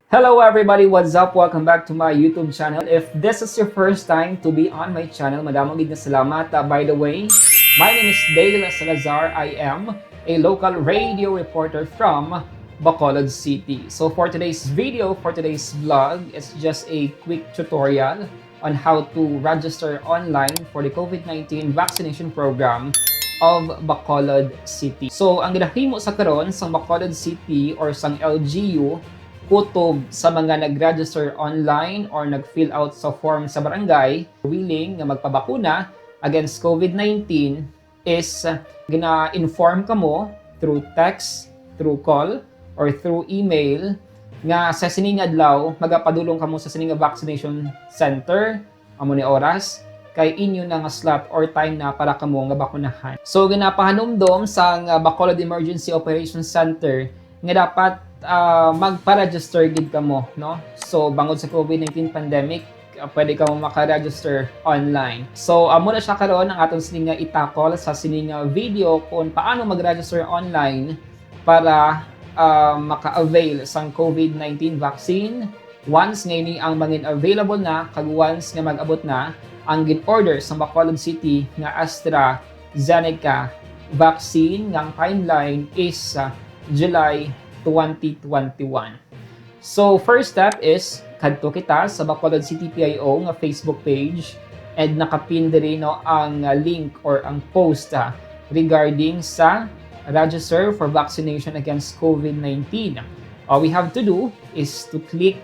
Hello everybody, what's up? Welcome back to my YouTube channel. If this is your first time to be on my channel, madamong gid na salamat. By the way, my name is Dale Salazar. I am a local radio reporter from Bacolod City. So for today's video, for today's vlog, it's just a quick tutorial on how to register online for the COVID-19 vaccination program of Bacolod City. So ang ginahimo sa karon sa Bacolod City or sang LGU kutob sa mga nag-register online or nag-fill out sa form sa barangay willing na magpabakuna against COVID-19 is gina-inform kamo through text, through call, or through email nga sa sining adlaw magapadulong kamo sa sining vaccination center amo ni oras kay inyo na nga slot or time na para kamo nga bakunahan. So ginapahanumdom sa Bacolod Emergency Operations Center nga dapat magpa-register gid kamo, no? So bangod sa COVID-19 pandemic, pwede kamo maka-register online. So amo na siya karon ang aton sining itakol sa sining video kung paano mag-register online para maka-avail sang COVID-19 vaccine once ngayon ang mangin available na kag once nga mag-abot na ang gin-order sa Bacolod City nga AstraZeneca vaccine nga timeline is July 2021. So first step is kadto kita sa Bacolod City PIO nga Facebook page and nakapin diri no ang link or ang post regarding sa register for vaccination against COVID-19. All we have to do is to click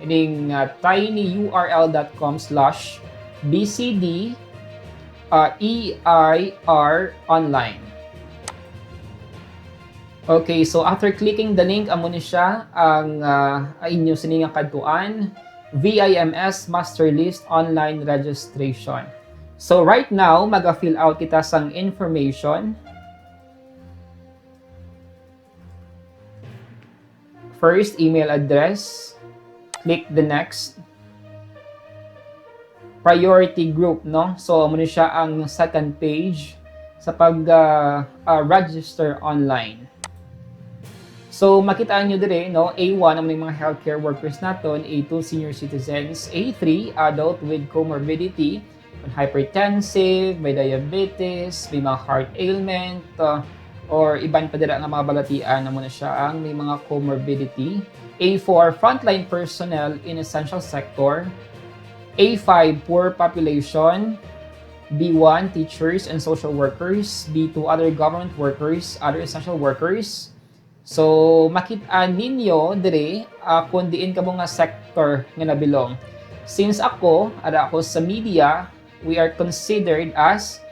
in tinyurl.com/bcd EIR online. Okay, so after clicking the link, amo ni siya ang inyo siningang kadtuan, VIMS Master List Online Registration. So right now, maga-fill out kita sang information. First, email address. Click the next. Priority group, no? So amo ni siya ang second page sa pag-register online. So makita nyo dire no, A1 ang mga healthcare workers naton, A2 senior citizens, A3 adult with comorbidity, hypertensive, may diabetes, may mga heart ailment, or iban pa dira nga mga balatian na muna siya ang may mga comorbidity. A4 frontline personnel in essential sector, A5 poor population, B1 teachers and social workers, B2 other government workers, other essential workers. So makita ninyo dire kung diin ka mo nga sector nga nabilong. Since ako sa media, we are considered as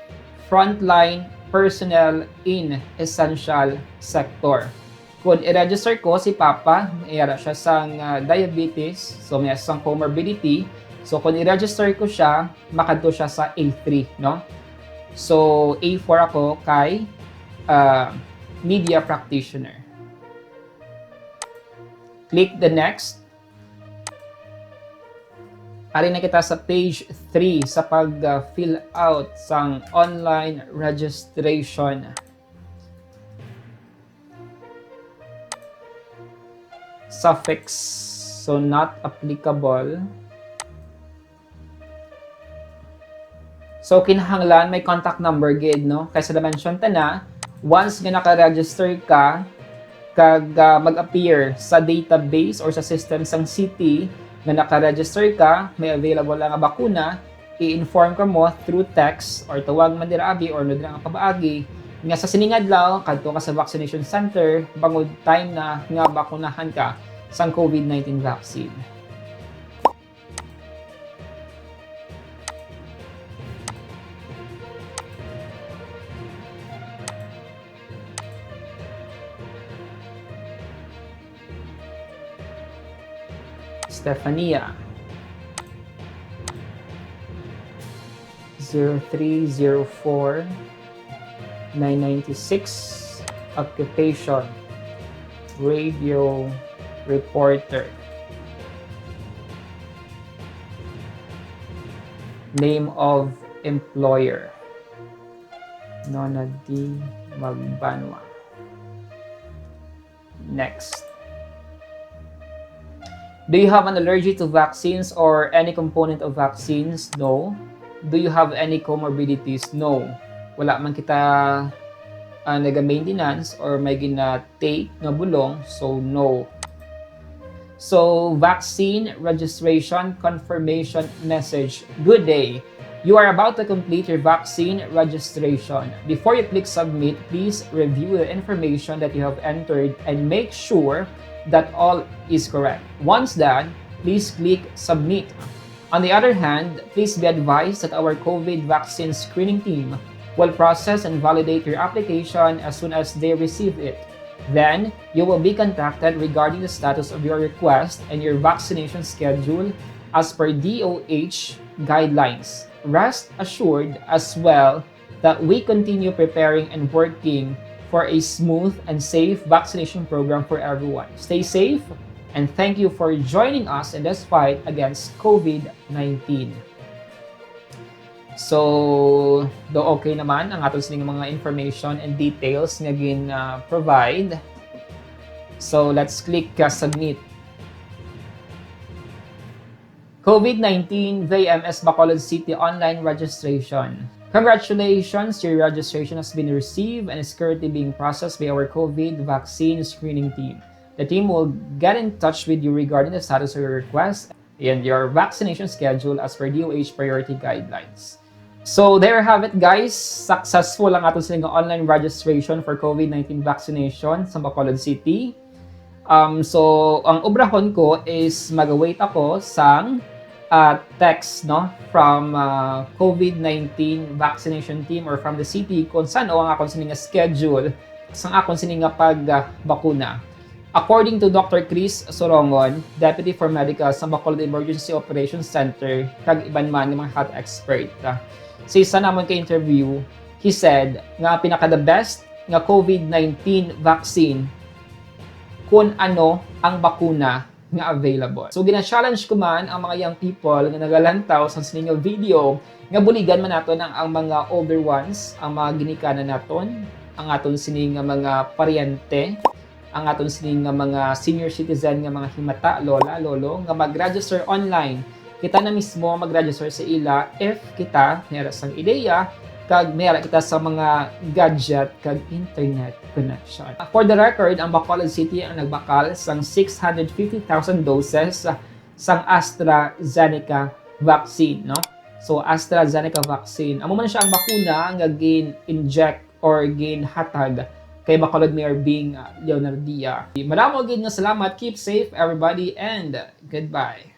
frontline personnel in essential sector. Kung i-register ko si Papa, mayara siya sang diabetes, so may sang comorbidity. So kung i-register ko siya, makadto siya sa A3, no? So A4 ako kay media practitioner. Click the next. Ari na kita sa page 3 sa pag-fill out sang online registration. Suffix, so not applicable. So kinahanglan may contact number gid, no? Kaysa na-mention ta na, once nga naka-register ka, kag mag-appear sa database or sa system sang city na naka-register ka, may available lang nga bakuna, i-inform ka mo through text or tawag man dira abi or no dira nga pabaagi nga sa sining adlaw kadto ka sa vaccination center bangod time na nga bakunahan ka sang COVID-19 vaccine. Stefania 0304 996 occupation radio reporter, name of employer Nona D. Magbanwa. Next. Do you have an allergy to vaccines or any component of vaccines? No. Do you have any comorbidities? No. Wala man kita naga-maintenance or may gina-take nga bulong, so no. So, vaccine registration confirmation message. Good day. You are about to complete your vaccine registration. Before you click submit, please review the information that you have entered and make sure that all is correct. Once done, please click submit. On the other hand, please be advised that our COVID vaccine screening team will process and validate your application as soon as they receive it. Then, you will be contacted regarding the status of your request and your vaccination schedule as per DOH guidelines. Rest assured as well that we continue preparing and working for a smooth and safe vaccination program for everyone. Stay safe and thank you for joining us in this fight against COVID-19. So, do okay naman ang aton sining mga information and details nga provide. So, let's click submit. COVID-19 VMS Bacolod City online registration. Congratulations, your registration has been received and is currently being processed by our COVID vaccine screening team. The team will get in touch with you regarding the status of your request and your vaccination schedule as per DOH priority guidelines. So there you have it guys, successful ang aton silang online registration for COVID-19 vaccination sa Bacolod City. So ang obrahon ko is mag-wait ako sang text from COVID-19 vaccination team or from the city kung saan ang akong sining schedule sang akong sining pagbakuna. According to Dr. Chris Sorongon, Deputy for Medical sa Bacolod Emergency Operations Center, kag iban man ng mga health expert. Sa isa naman ka-interview, he said nga pinaka the best nga COVID-19 vaccine kung ano ang bakuna nga available. So gina-challenge ko man ang mga young people nga nagalantaw sa sining video nga buligan man naton ang mga older ones, ang mga ginikanan naton, ang aton sining mga paryente, ang aton sining mga senior citizen nga mga himata, lola, lolo nga mag-register online. Kita na mismo mag-register sa ila if kita meron sang ideya kag meron kita sa mga gadget kag internet connection. For the record, ang Bacolod City ang nagbakal sang 650,000 doses sang AstraZeneca vaccine, no? So AstraZeneca vaccine, amo man siya ang bakuna nga gin-inject or gin-hatag kay Bacolod Mayor Bing Leonardia. Madamo gid nga salamat. Keep safe everybody and goodbye.